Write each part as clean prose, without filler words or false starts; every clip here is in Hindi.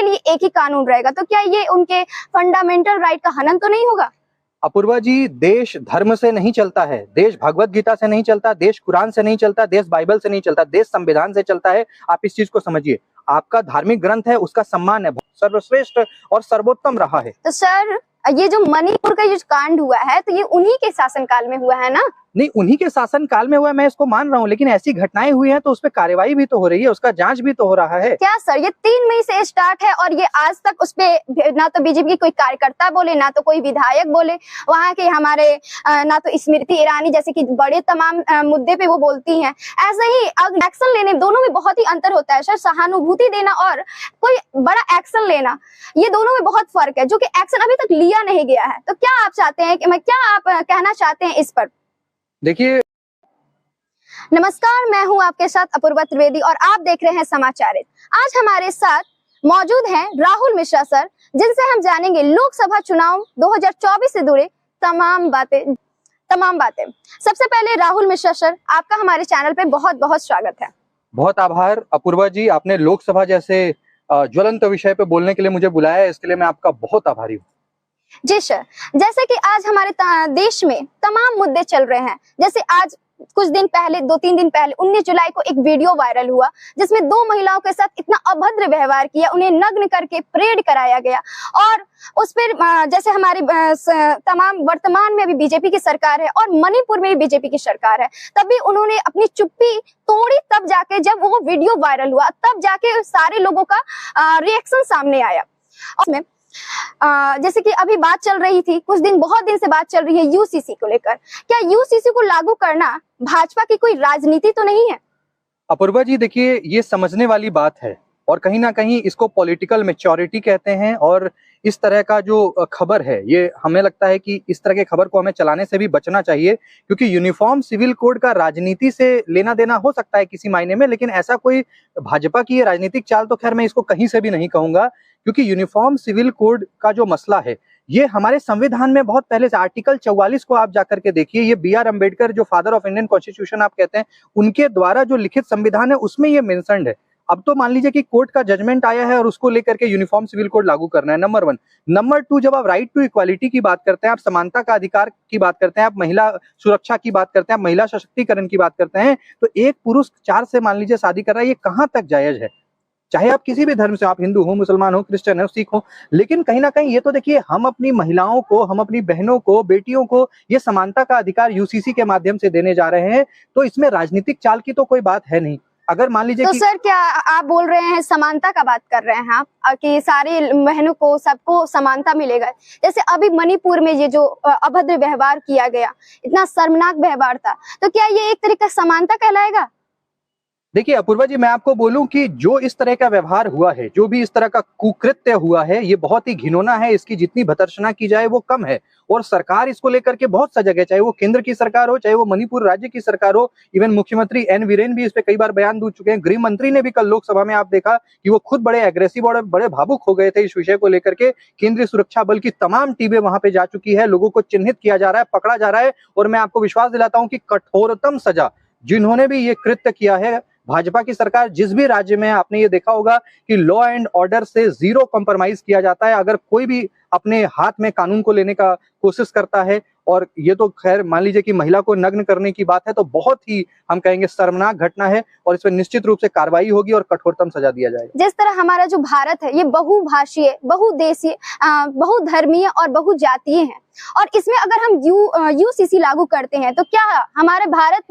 लिए एक ही कानून रहेगा, तो क्या ये उनके फंडामेंटल राइट का हनन तो नहीं होगा? अपूर्वा जी, देश धर्म से नहीं चलता है, देश भगवत गीता से नहीं चलता, देश कुरान से नहीं चलता, देश बाइबल से नहीं चलता, देश संविधान से चलता है। आप इस चीज को समझिए। आपका धार्मिक ग्रंथ है, उसका सम्मान है, सर्वश्रेष्ठ और सर्वोत्तम रहा है। तो सर, ये जो मणिपुर का जो कांड हुआ है, तो ये उन्हीं के शासनकाल में हुआ है ना? नहीं, उन्हीं के शासन काल में हुआ है, मैं इसको मान रहा हूँ, लेकिन ऐसी घटनाएं हुई हैं तो उस पर कार्रवाई भी तो हो रही है, उसका जांच भी तो हो रहा है। क्या सर, ये 3 मई से स्टार्ट है और ये आज तक उस पे ना तो बीजेपी की कोई कार्यकर्ता बोले, ना तो कोई विधायक बोले, वहाँ के हमारे ना तो स्मृति ईरानी जैसे कि बड़े तमाम मुद्दे पे वो बोलती हैं। ऐसे ही एक्शन लेने दोनों में बहुत ही अंतर होता है सर। सहानुभूति देना और कोई बड़ा एक्शन लेना, ये दोनों में बहुत फर्क है, जो कि एक्शन अभी तक लिया नहीं गया है। तो क्या आप चाहते हैं कि क्या आप कहना चाहते हैं इस पर? देखिए, नमस्कार, मैं हूं आपके साथ अपूर्वा त्रिवेदी और आप देख रहे हैं समाचारित। आज हमारे साथ मौजूद हैं राहुल मिश्रा सर, जिनसे हम जानेंगे लोकसभा चुनाव 2024 से जुड़े तमाम बातें। सबसे पहले राहुल मिश्रा सर, आपका हमारे चैनल पे बहुत बहुत स्वागत है। बहुत आभार अपूर्वा जी, आपने लोकसभा जैसे ज्वलंत विषय पे बोलने के लिए मुझे बुलाया है, इसके लिए मैं आपका बहुत आभारी हूँ। जी सर, जैसे कि आज हमारे देश में तमाम मुद्दे चल रहे हैं। जैसे आज कुछ दिन पहले, 2-3 दिन पहले 19 जुलाई को एक वीडियो वायरल हुआ, जिसमें 2 महिलाओं के साथ इतना अभद्र व्यवहार किया, उन्हें नग्न करके परेड कराया गया। और उस पर जैसे हमारी तमाम वर्तमान में अभी बीजेपी की सरकार है और मणिपुर में भी बीजेपी की सरकार है, तभी उन्होंने अपनी चुप्पी तोड़ी। तब जाके जब वो वीडियो वायरल हुआ, तब जाके सारे लोगों का रिएक्शन सामने आया। उसमें जैसे कि अभी बात चल रही थी, बहुत दिन से बात चल रही है यूसीसी को लेकर। क्या यूसीसी को लागू करना भाजपा की कोई राजनीति तो नहीं है? अपूर्वा जी, देखिए, ये समझने वाली बात है और कहीं ना कहीं इसको पॉलिटिकल मैच्योरिटी कहते हैं। और इस तरह का जो खबर है, ये हमें लगता है कि इस तरह के खबर को हमें चलाने से भी बचना चाहिए, क्योंकि यूनिफॉर्म सिविल कोड का राजनीति से लेना देना हो सकता है किसी मायने में, लेकिन ऐसा कोई भाजपा की ये राजनीतिक चाल तो खैर मैं इसको कहीं से भी नहीं कहूंगा। क्योंकि यूनिफॉर्म सिविल कोड का जो मसला है, ये हमारे संविधान में बहुत पहले से, आर्टिकल 44 को आप जाकर के देखिए, ये B.R. अम्बेडकर जो फादर ऑफ इंडियन कॉन्स्टिट्यूशन आप कहते हैं, उनके द्वारा जो लिखित संविधान है उसमें ये मेंशन्ड है। अब तो मान लीजिए कि कोर्ट का जजमेंट आया है और उसको लेकर के यूनिफॉर्म सिविल कोड लागू करना है, नंबर 1। नंबर 2, जब आप राइट टू इक्वालिटी की बात करते हैं, आप समानता का अधिकार की बात करते हैं, आप महिला सुरक्षा की बात करते हैं, आप महिला सशक्तिकरण की बात करते हैं, तो एक पुरुष 4 से मान लीजिए शादी कर रहा है, ये कहाँ तक जायज है? चाहे आप किसी भी धर्म से, आप हिंदू हो, मुसलमान हो, क्रिश्चियन हो, सिख हो, लेकिन कहीं ना कहीं ये तो देखिए, हम अपनी महिलाओं को, हम अपनी बहनों को, बेटियों को ये समानता का अधिकार यूसीसी के माध्यम से देने जा रहे हैं, तो इसमें राजनीतिक चाल की तो कोई बात है नहीं। अगर मान लीजिए तो सर, क्या आप बोल रहे हैं समानता का बात कर रहे हैं आप, कि सारी बहनों को, सबको समानता मिलेगा? जैसे अभी मणिपुर में ये जो अभद्र व्यवहार किया गया, इतना शर्मनाक व्यवहार था, तो क्या ये एक तरीका समानता कहलाएगा? देखिए अपूर्वा जी, मैं आपको बोलूं कि जो इस तरह का व्यवहार हुआ है, जो भी इस तरह का कुकृत्य हुआ है, ये बहुत ही घिनौना है। इसकी जितनी भर्त्सना की जाए वो कम है। और सरकार इसको लेकर के बहुत सजग है, चाहे वो केंद्र की सरकार हो, चाहे वो मणिपुर राज्य की सरकार हो। इवन मुख्यमंत्री एन वीरेन भी इस पे कई बार बयान दे चुके हैं। गृह मंत्री ने भी कल लोकसभा में आप देखा कि वो खुद बड़े एग्रेसिव और बड़े भावुक हो गए थे इस विषय को लेकर के। केंद्रीय सुरक्षा बल की तमाम टीमें वहां पे जा चुकी है, लोगों को चिन्हित किया जा रहा है, पकड़ा जा रहा है। और मैं आपको विश्वास दिलाता हूं कि कठोरतम सजा जिन्होंने भी ये कृत्य किया है, भाजपा की सरकार जिस भी राज्य में है, आपने ये देखा होगा कि लॉ एंड ऑर्डर से जीरो कॉम्प्रोमाइज किया जाता है। अगर कोई भी अपने हाथ में कानून को लेने का कोशिश करता है, और ये तो खैर मान लीजिए कि महिला को नग्न करने की बात है, तो बहुत ही हम कहेंगे शर्मनाक घटना है, और इस पर निश्चित रूप से कार्रवाई होगी और कठोरतम सजा दिया जाएगा। जिस तरह हमारा जो भारत है, ये बहुभाषीय, बहुदेशीय, बहुधर्मीय और बहुजातीय है, और इसमें अगर हम यूसीसी लागू करते हैं, तो क्या हमारे भारत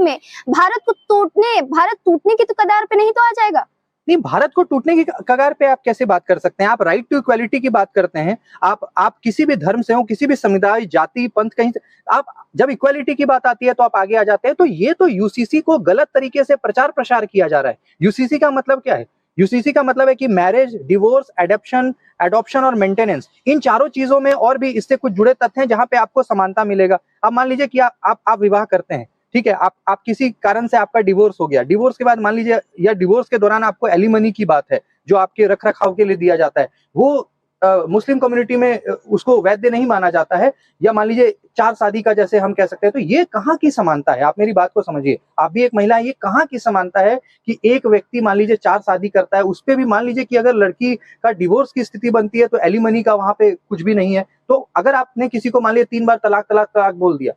टूटने की तो कगार पे नहीं तो आ जाएगा? नहीं, भारत को टूटने की कगार पे आप कैसे बात कर सकते हैं? आप राइट टू इक्वालिटी की बात करते हैं, आप किसी भी धर्म से हो, किसी भी समुदाय, जाति, पंथ, कहीं से आप जब इक्वालिटी की बात आती है तो आप आगे आ जाते हैं। तो ये तो यूसीसी को गलत तरीके से प्रचार प्रसार किया जा रहा है। यूसीसी का मतलब क्या है? यूसीसी का मतलब है कि मैरिज, डिवोर्स, एडॉप्शन और मेंटेनेंस, इन चारों चीजों में और भी इससे कुछ जुड़े तथ्य हैं जहां पे आपको समानता मिलेगा। अब मान लीजिए कि आप विवाह करते हैं, ठीक है, आप किसी कारण से आपका डिवोर्स हो गया, डिवोर्स के बाद मान लीजिए, या डिवोर्स के दौरान आपको एलिमनी की बात है, जो आपके रख रखाव के लिए दिया जाता है, वो मुस्लिम कम्युनिटी में उसको वैध नहीं माना जाता है, या मान लीजिए 4 शादी का जैसे हम कह सकते हैं, तो ये कहाँ की समानता है? आप मेरी बात को समझिए, आप भी एक महिला है, ये कहाँ की समानता है कि एक व्यक्ति मान लीजिए 4 शादी करता है, उस पे भी मान लीजिए कि अगर लड़की का डिवोर्स की स्थिति बनती है तो एलिमनी का वहां पे कुछ भी नहीं है। तो अगर आपने किसी को मान लीजिए 3 बार तलाक तलाक तलाक बोल दिया,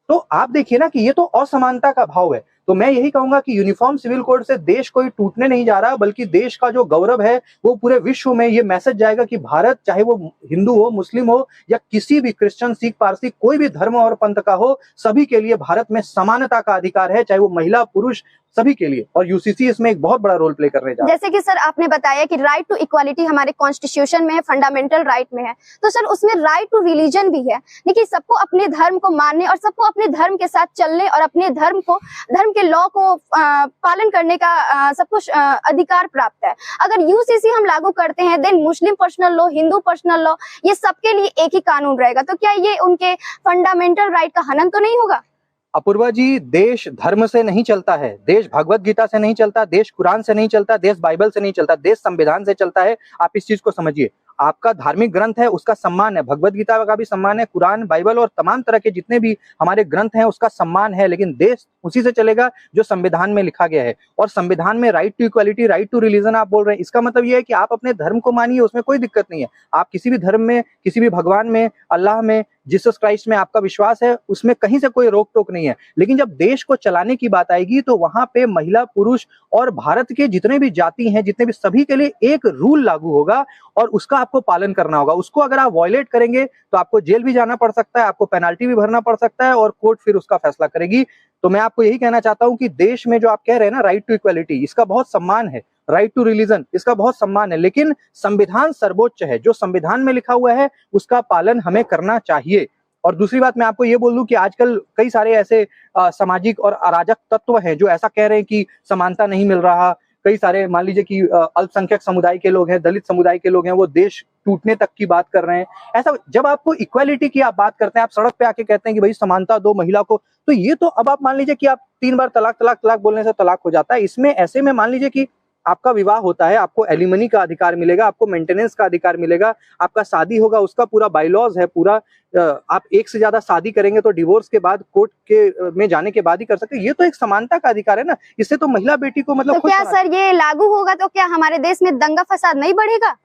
तो आप देखिए ना कि ये तो असमानता का भाव है। तो मैं यही कहूंगा कि यूनिफॉर्म सिविल कोड से देश कोई टूटने नहीं जा रहा, बल्कि देश का जो गौरव है वो पूरे विश्व में ये मैसेज जाएगा कि भारत, चाहे वो हिंदू हो, मुस्लिम हो, या किसी भी क्रिश्चियन, सिख, पारसी, कोई भी धर्म और पंथ का हो, सभी के लिए भारत में समानता का अधिकार है, चाहे वो महिला पुरुष, सभी के लिए। और यूसीसी इसमें एक बहुत बड़ा रोल प्ले करने जा रहा है। जैसे कि सर आपने बताया कि राइट टू इक्वालिटी हमारे कॉन्स्टिट्यूशन में है, फंडामेंटल राइट में है, तो सर उसमें राइट टू रिलीजन भी है। देखिए, सबको अपने धर्म को मानने और सबको अपने धर्म के साथ चलने और अपने धर्म के लॉ को पालन करने का सबको अधिकार प्राप्त है। अगर यूसीसी हम लागू करते हैं, then Muslim personal law, Hindu personal law, ये सबके लिए एक ही कानून रहेगा, तो क्या ये उनके फंडामेंटल राइट का हनन तो नहीं होगा? अपूर्वा जी, देश धर्म से नहीं चलता है, देश भगवत गीता से नहीं चलता, देश कुरान से नहीं चलता, देश बाइबल से नहीं चलता, देश संविधान से चलता है। आप इस चीज को समझिए। आपका धार्मिक ग्रंथ है, उसका सम्मान है, भगवत गीता का भी सम्मान है, कुरान, बाइबल और तमाम तरह के जितने भी हमारे ग्रंथ हैं उसका सम्मान है, लेकिन देश उसी से चलेगा जो संविधान में लिखा गया है। और संविधान में right to equality, right to religion आप बोल रहे हैं, इसका मतलब ये है कि आप अपने धर्म को मानिए, उसमें कोई दिक्कत नहीं है। आप किसी भी धर्म में, किसी भी भगवान में, अल्लाह में, जीसस क्राइस्ट में आपका विश्वास है, उसमें कहीं से कोई रोक टोक नहीं है। लेकिन जब देश को चलाने की बात आएगी तो वहां पे महिला, पुरुष और भारत के जितने भी जाति हैं, जितने भी, सभी के लिए एक रूल लागू होगा और उसका आपको पालन करना होगा। उसको अगर आप वायलेट करेंगे तो आपको जेल भी जाना पड़ सकता है, आपको पेनाल्टी भी भरना पड़ सकता है और कोर्ट फिर उसका फैसला करेगी। तो मैं आपको यही कहना चाहता हूं कि देश में जो आप कह रहे हैं ना, राइट टू इक्वालिटी, इसका बहुत सम्मान है, राइट टू रिलीजन, इसका बहुत सम्मान है, लेकिन संविधान सर्वोच्च है। जो संविधान में लिखा हुआ है उसका पालन हमें करना चाहिए। और दूसरी बात मैं आपको ये बोल दूं कि आजकल कई सारे ऐसे सामाजिक और अराजक तत्व हैं जो ऐसा कह रहे हैं कि समानता नहीं मिल रहा। कई सारे, मान लीजिए कि अल्पसंख्यक समुदाय के लोग हैं, दलित समुदाय के लोग हैं, वो देश टूटने तक की बात कर रहे हैं। ऐसा जब आपको इक्वालिटी की आप बात करते हैं, आप सड़क पे आके कहते हैं कि भाई समानता दो महिला को, तो ये तो अब आप मान लीजिए कि आप 3 बार तलाक तलाक तलाक बोलने से तलाक हो जाता है। इसमें ऐसे में मान लीजिए कि आपका विवाह होता है, आपको एलिमनी का अधिकार मिलेगा, आपको मेंटेनेंस का अधिकार मिलेगा, आपका शादी होगा, उसका पूरा बायलॉज है, पूरा आप एक से ज्यादा शादी करेंगे तो डिवोर्स के बाद कोर्ट के में जाने के बाद ही कर सकते हैं। ये तो एक समानता का अधिकार है ना, इससे तो महिला बेटी को मतलब तो क्या सर ये लागू होगा तो क्या हमारे देश में दंगा फसाद नहीं बढ़ेगा?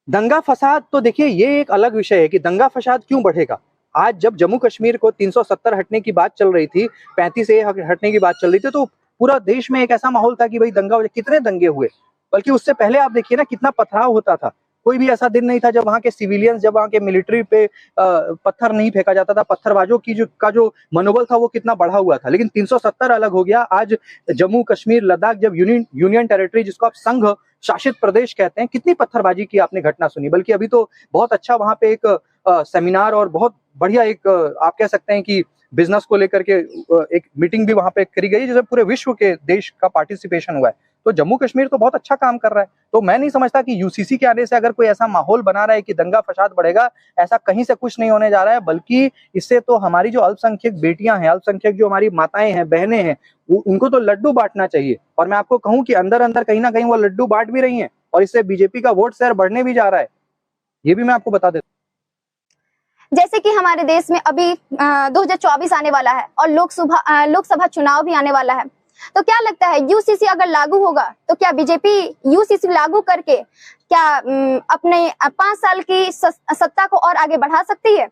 दंगा फसाद तो देखिए ये एक अलग विषय है कि दंगा फसाद क्यों बढ़ेगा। आज जब जम्मू कश्मीर को 370 हटने की बात चल रही थी, 35 ए हटने की बात चल रही थी, तो पूरा देश में एक ऐसा माहौल था कि भाई दंगा, कितने दंगे हुए। बल्कि उससे पहले आप देखिए ना कितना पथराव होता था। कोई भी ऐसा दिन नहीं था जब वहाँ के सिविलियंस, जब वहाँ के मिलिट्री पे पत्थर नहीं फेंका जाता था। पत्थरबाजों की जो मनोबल था वो कितना बढ़ा हुआ था। लेकिन 370 अलग हो गया। आज जम्मू कश्मीर, लद्दाख जब यूनियन टेरिटरी, जिसको आप संघ शासित प्रदेश कहते हैं, कितनी पत्थरबाजी की आपने घटना सुनी। बल्कि अभी तो बहुत अच्छा वहाँ पे एक सेमिनार और बहुत बढ़िया एक आप कह सकते हैं कि बिजनेस को लेकर के एक मीटिंग भी वहां पे करी गई, जिसमें पूरे विश्व के देश का पार्टिसिपेशन हुआ है। तो जम्मू कश्मीर तो बहुत अच्छा काम कर रहा है। तो मैं नहीं समझता कि यूसीसी के आने से अगर कोई ऐसा माहौल बना रहा है कि दंगा फसाद बढ़ेगा, ऐसा कहीं से कुछ नहीं होने जा रहा है। बल्कि इससे तो हमारी जो अल्पसंख्यक बेटियां हैं, अल्पसंख्यक जो हमारी माताएं हैं, बहनें हैं, उनको तो लड्डू बांटना चाहिए। और मैं आपको कहूं कि अंदर अंदर कहीं ना कहीं वो लड्डू बांट भी रही है और इससे बीजेपी का वोट शेयर बढ़ने भी जा रहा है। ये भी मैं आपको बता देता हूं। जैसे कि हमारे देश में अभी 2024 आने वाला है और लोकसभा चुनाव भी आने वाला है, तो क्या लगता है यूसीसी अगर लागू होगा तो क्या बीजेपी यूसीसी लागू करके क्या अपने 5 साल की सत्ता को और आगे बढ़ा सकती है?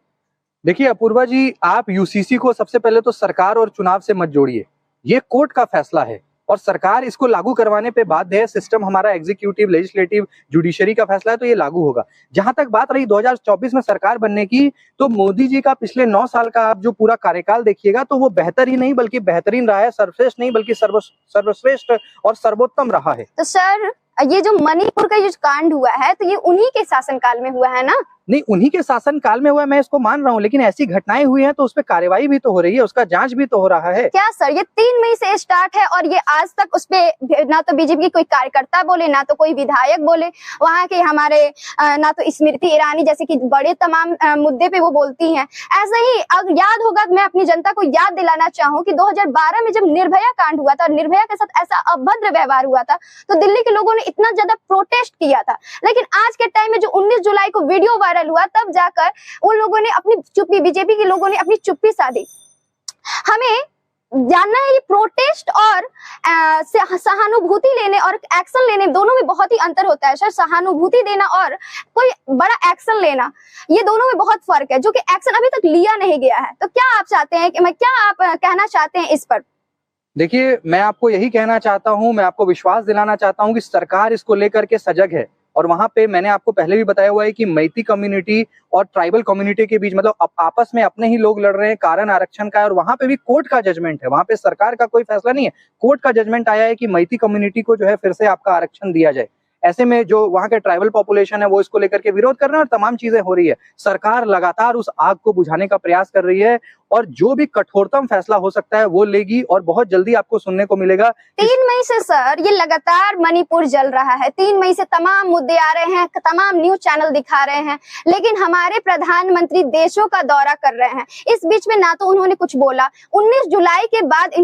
देखिए अपूर्वा जी, आप यूसीसी को सबसे पहले तो सरकार और चुनाव से मत जोड़िए। ये कोर्ट का फैसला है और सरकार इसको लागू करवाने पे बाध्य है। सिस्टम हमारा एग्जीक्यूटिव, लेजिस्लेटिव, जुडिशरी का फैसला है, तो ये लागू होगा। जहां तक बात रही 2024 में सरकार बनने की, तो मोदी जी का पिछले 9 साल का आप जो पूरा कार्यकाल देखिएगा तो वो बेहतर ही नहीं बल्कि बेहतरीन रहा है। सर्वश्रेष्ठ नहीं बल्कि सर्वश्रेष्ठ और सर्वोत्तम रहा है। तो सर ये जो मणिपुर का जो कांड हुआ है तो ये उन्हीं के शासनकाल में हुआ है ना? नहीं, उन्हीं के शासन काल में हुआ है, मैं इसको मान रहा हूँ, लेकिन ऐसी घटनाएं हुई हैं तो उस पर कार्रवाई भी तो हो रही है, उसका जांच भी तो हो रहा है। क्या सर ये 3 मई से स्टार्ट है और ये आज तक उस पे ना तो बीजेपी की कोई कार्यकर्ता बोले, ना तो कोई विधायक बोले, वहाँ के हमारे ना तो स्मृति ईरानी जैसे कि बड़े तमाम मुद्दे पे वो बोलती हैं। ऐसे ही अगर याद होगा, मैं अपनी जनता को याद दिलाना चाहूँ कि 2012 में जब निर्भया कांड हुआ था और निर्भया के साथ ऐसा अभद्र व्यवहार हुआ था, तो दिल्ली के लोगों ने इतना ज्यादा प्रोटेस्ट किया था। लेकिन आज के टाइम में जो 19 जुलाई को वीडियो वायरल हुआ, तब जाकर उन लोगों ने अपनी चुप्पी, बीजेपी के लोगों ने अपनी चुप्पी साधी। हमें जानना है ये प्रोटेस्ट और सहानुभूति लेने और एक्शन लेने दोनों में बहुत ही अंतर होता है सर। सहानुभूति देना और कोई बड़ा एक्शन लेना, ये दोनों में बहुत फर्क है, जो कि एक्शन अभी तक लिया नहीं गया है। तो क्या आप चाहते हैं कि क्या आप कहना चाहते हैं इस पर? देखिए, मैं आपको यही कहना चाहता हूं, मैं आपको विश्वास दिलाना चाहता हूं कि सरकार इसको लेकर के सजग है। और वहां पे मैंने आपको पहले भी बताया हुआ है कि मैती कम्युनिटी और ट्राइबल कम्युनिटी के बीच मतलब आपस में अपने ही लोग लड़ रहे हैं, कारण आरक्षण का है। और वहां पे भी कोर्ट का जजमेंट है, वहां पे सरकार का कोई फैसला नहीं है, कोर्ट का जजमेंट आया है कि मैती कम्युनिटी को जो है फिर से आपका आरक्षण दिया जाए। ऐसे में जो वहां के ट्राइबल पॉपुलेशन है वो इसको लेकर के विरोध कर रहे हैं और तमाम चीजें हो रही है। सरकार लगातार उस आग को बुझाने का प्रयास कर रही है और जो भी कठोरतम फैसला हो सकता है वो लेगी और बहुत जल्दी आपको सुनने को मिलेगा। 3 मई से सर ये लगातार मणिपुर जल रहा है। 3 मई से तमाम मुद्दे आ रहे हैं, तमाम न्यूज चैनल दिखा रहे हैं, लेकिन हमारे प्रधानमंत्री देशों का दौरा कर रहे हैं। इस बीच में ना तो उन्होंने कुछ बोला, 19 जुलाई के बाद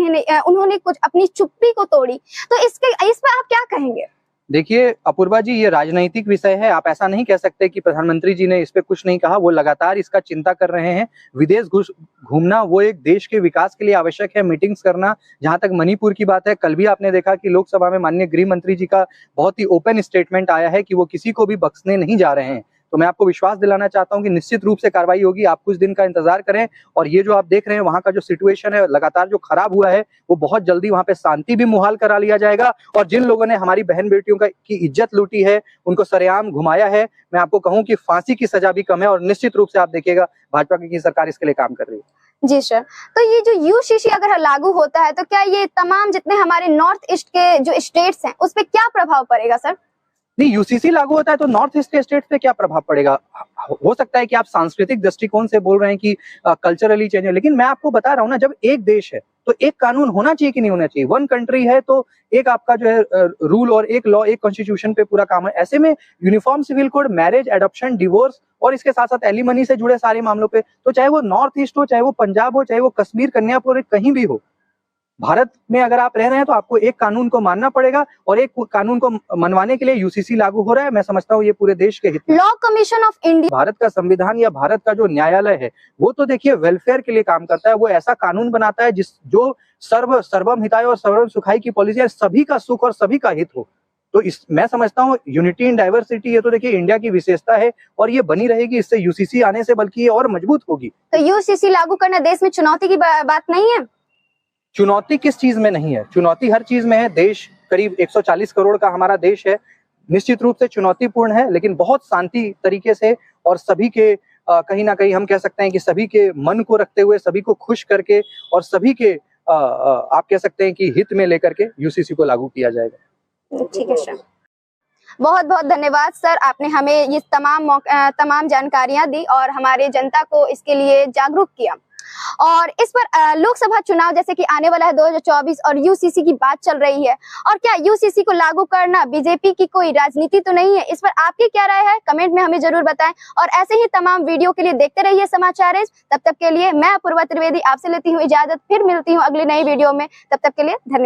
उन्होंने कुछ अपनी चुप्पी को तोड़ी। तो इस पर आप क्या कहेंगे? देखिए अपूर्वा जी, ये राजनीतिक विषय है, आप ऐसा नहीं कह सकते कि प्रधानमंत्री जी ने इस पे कुछ नहीं कहा। वो लगातार इसका चिंता कर रहे हैं। विदेश घूमना वो एक देश के विकास के लिए आवश्यक है, मीटिंग्स करना। जहां तक मणिपुर की बात है, कल भी आपने देखा कि लोकसभा में माननीय गृह मंत्री जी का बहुत ही ओपन स्टेटमेंट आया है कि वो किसी को भी बख्शने नहीं जा रहे हैं। तो मैं आपको विश्वास दिलाना चाहता हूं कि निश्चित रूप से कार्रवाई होगी। आप कुछ दिन का इंतजार करें और ये जो आप देख रहे हैं वहां का जो सिचुएशन है लगातार जो खराब हुआ है, वो बहुत जल्दी वहां पे शांति भी मुहाल करा लिया जाएगा। और जिन लोगों ने हमारी बहन बेटियों की इज्जत लूटी है, उनको सरेआम घुमाया है, मैं आपको कहूं कि फांसी की सजा भी कम है। और निश्चित रूप से आप देखिएगा भाजपा की सरकार इसके लिए काम कर रही है। जी सर, तो ये जो यूसीसी अगर लागू होता है तो क्या ये तमाम जितने हमारे नॉर्थ ईस्ट के जो स्टेट्स हैं उस पर क्या प्रभाव पड़ेगा सर? नहीं, यूसीसी लागू होता है तो नॉर्थ ईस्ट के स्टेट पे क्या प्रभाव पड़ेगा? हो सकता है कि आप सांस्कृतिक दृष्टिकोण से बोल रहे हैं कि कल्चरली चेंज है, लेकिन मैं आपको बता रहा हूँ ना, जब एक देश है तो एक कानून होना चाहिए कि नहीं होना चाहिए। वन कंट्री है तो एक आपका जो है रूल और एक लॉ, एक कॉन्स्टिट्यूशन पे पूरा काम है। ऐसे में uniform civil code, marriage, adoption, divorce और इसके साथ साथ एलिमनी से जुड़े सारे मामलों पे, तो चाहे वो नॉर्थ ईस्ट हो, चाहे वो पंजाब हो, चाहे वो कश्मीर, कन्याकुमारी, कहीं भी हो, भारत में अगर आप रह रहे हैं तो आपको एक कानून को मानना पड़ेगा। और एक कानून को मनवाने के लिए यूसीसी लागू हो रहा है। मैं समझता हूँ ये पूरे देश के हित में। Law commission of India, Bharat का संविधान या भारत का जो न्यायालय है वो तो देखिए वेलफेयर के लिए काम करता है। वो ऐसा कानून बनाता है जो सर्वम हिताय और सर्वम सुखाय की पॉलिसी है, सभी का सुख और सभी का हित हो। तो मैं समझता हूँ यूनिटी इन डाइवर्सिटी, ये तो देखिए इंडिया की विशेषता है और ये बनी रहेगी। इससे यूसीसी आने से बल्कि ये और मजबूत होगी। तो यूसीसी लागू करना देश में चुनौती की बात नहीं है? चुनौती किस चीज में नहीं है? चुनौती हर चीज में है। देश करीब 140 करोड़ का हमारा देश है, निश्चित रूप से चुनौतीपूर्ण है, लेकिन बहुत शांति तरीके से और सभी के कहीं ना कहीं हम कह सकते हैं कि सभी के मन को रखते हुए, सभी को खुश करके और सभी के आप कह सकते हैं कि हित में लेकर के यूसीसी को लागू किया जाएगा। ठीक है सर, बहुत बहुत धन्यवाद सर, आपने हमें ये तमाम जानकारियां दी और हमारे जनता को इसके लिए जागरूक किया। और इस पर लोकसभा चुनाव जैसे कि आने वाला है 2024 और यूसीसी की बात चल रही है, और क्या यूसीसी को लागू करना बीजेपी की कोई राजनीति तो नहीं है? इस पर आपकी क्या राय है? कमेंट में हमें जरूर बताएं। और ऐसे ही तमाम वीडियो के लिए देखते रहिए समाचार एज। तब तक के लिए मैं अपूर्वा त्रिवेदी आपसे लेती हूँ इजाजत, फिर मिलती हूँ अगली नई वीडियो में। तब तक के लिए धन्यवाद।